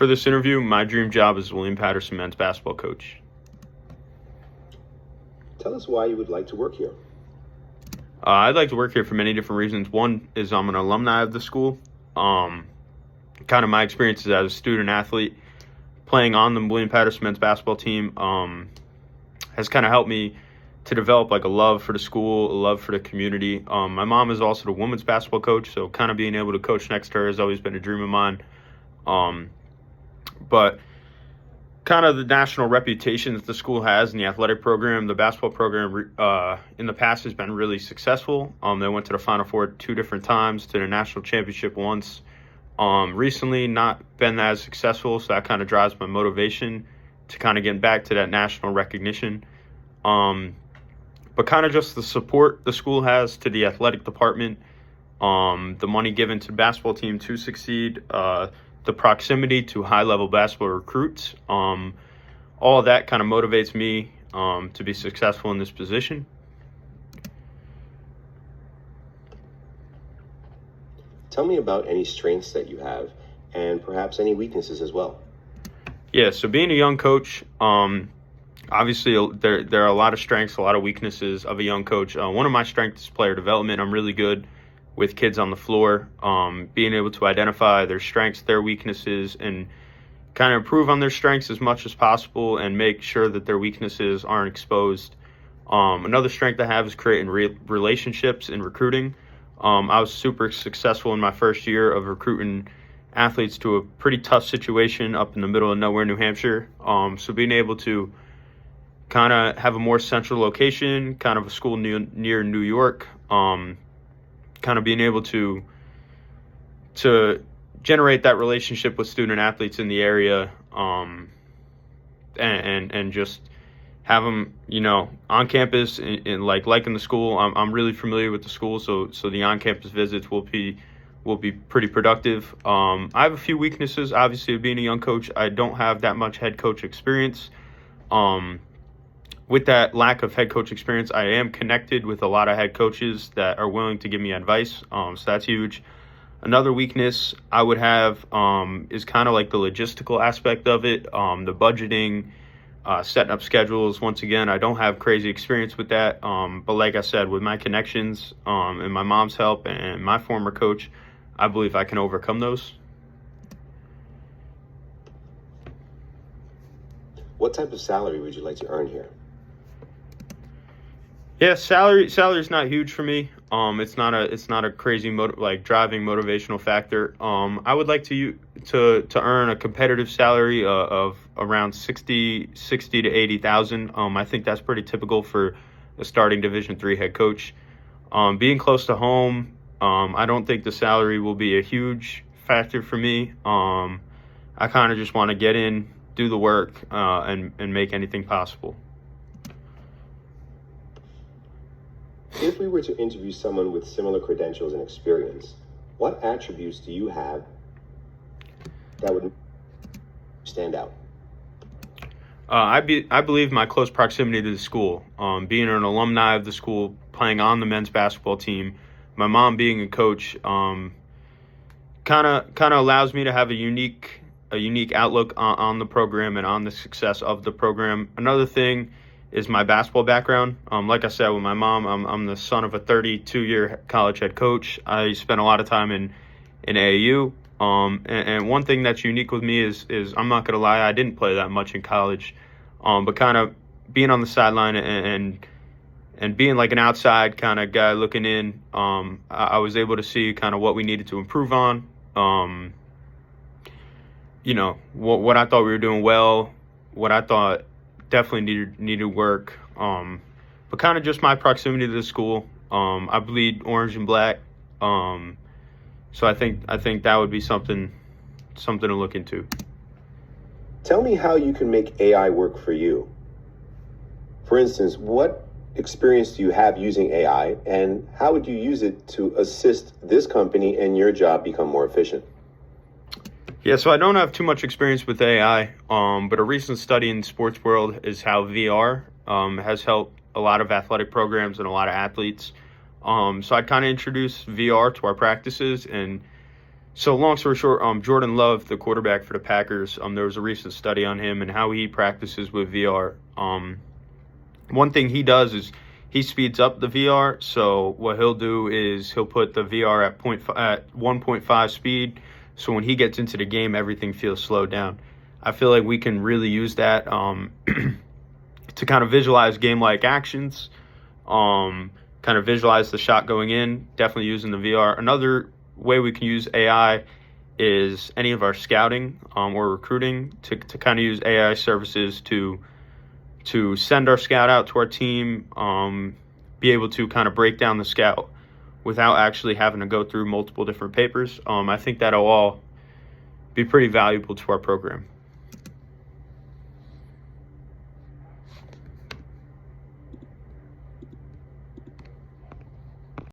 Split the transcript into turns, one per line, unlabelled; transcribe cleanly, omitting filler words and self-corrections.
for this interview, my dream job is William Patterson men's basketball coach.
Tell us why you would like to work here.
I'd like to work here for many different reasons. One is I'm an alumni of the school. Kind of my experiences as a student athlete playing on the William Patterson men's basketball team has kind of helped me to develop like a love for the school, a love for the community. My mom is also the women's basketball coach, so kind of being able to coach next to her has always been a dream of mine. But kind of the national reputation that the school has in the athletic program, the basketball program in the past has been really successful. They went to the Final Four 2 different times, to the national championship once. Recently not been as successful, so that kind of drives my motivation to kind of get back to that national recognition. But kind of just the support the school has to the athletic department, the money given to the basketball team to succeed, the proximity to high-level basketball recruits, all of that kind of motivates me to be successful in this position.
Tell me about any strengths that you have and perhaps any weaknesses as well.
Yeah, so being a young coach, obviously there are a lot of strengths, a lot of weaknesses of a young coach. One of my strengths is player development. I'm really good with kids on the floor, being able to identify their strengths, their weaknesses, and kind of improve on their strengths as much as possible and make sure that their weaknesses aren't exposed. Another strength I have is creating relationships in recruiting. I was super successful in my first year of recruiting athletes to a pretty tough situation up in the middle of nowhere, New Hampshire. So being able to kind of have a more central location, kind of a school near New York, kind of being able to generate that relationship with student athletes in the area, and just have them, on campus and like in the school. I'm really familiar with the school, so the on-campus visits will be pretty productive. I have a few weaknesses, obviously, of being a young coach. I don't have that much head coach experience. With that lack of head coach experience, I am connected with a lot of head coaches that are willing to give me advice. So that's huge. Another weakness I would have is kind of like the logistical aspect of it, the budgeting, setting up schedules. Once again, I don't have crazy experience with that. But like I said, with my connections and my mom's help and my former coach, I believe I can overcome those.
What type of salary would you like to earn here?
Yeah, salary's not huge for me. It's not a crazy driving motivational factor. I would like to earn a competitive salary of around 60 to 80,000. I think that's pretty typical for a starting Division III head coach. Being close to home, I don't think the salary will be a huge factor for me. I kind of just want to get in, do the work, and make anything possible.
If we were to interview someone with similar credentials and experience, what attributes do you have that would stand out?
I believe my close proximity to the school, being an alumni of the school, playing on the men's basketball team, my mom being a coach, kind of allows me to have a unique outlook on the program and on the success of the program. Another thing is my basketball background. Like I said, with my mom, I'm the son of a 32-year college head coach. I spent a lot of time in AAU. And one thing that's unique with me is I'm not going to lie, I didn't play that much in college. But kind of being on the sideline and being like an outside kind of guy looking in, I was able to see kind of what we needed to improve on. What I thought we were doing well, what I thought definitely needed work, but kind of just my proximity to the school. I bleed orange and black, so I think that would be something to look into.
Tell me how you can make AI work for you. For instance, what experience do you have using AI, and how would you use it to assist this company and your job become more efficient?
Yeah, so I don't have too much experience with AI, but a recent study in the sports world is how VR has helped a lot of athletic programs and a lot of athletes. So I'd kind of introduce VR to our practices and So long story short, Jordan Love, the quarterback for the Packers, there was a recent study on him and how he practices with VR. One thing he does is he speeds up the VR. So what he'll do is he'll put the VR at 1.5 speed. So when he gets into the game, everything feels slowed down. I feel like we can really use that to kind of visualize game-like actions, kind of visualize the shot going in, definitely using the VR. Another way we can use AI is any of our scouting or recruiting to kind of use AI services to send our scout out to our team, be able to kind of break down the scout without actually having to go through multiple different papers. I think that'll all be pretty valuable to our program.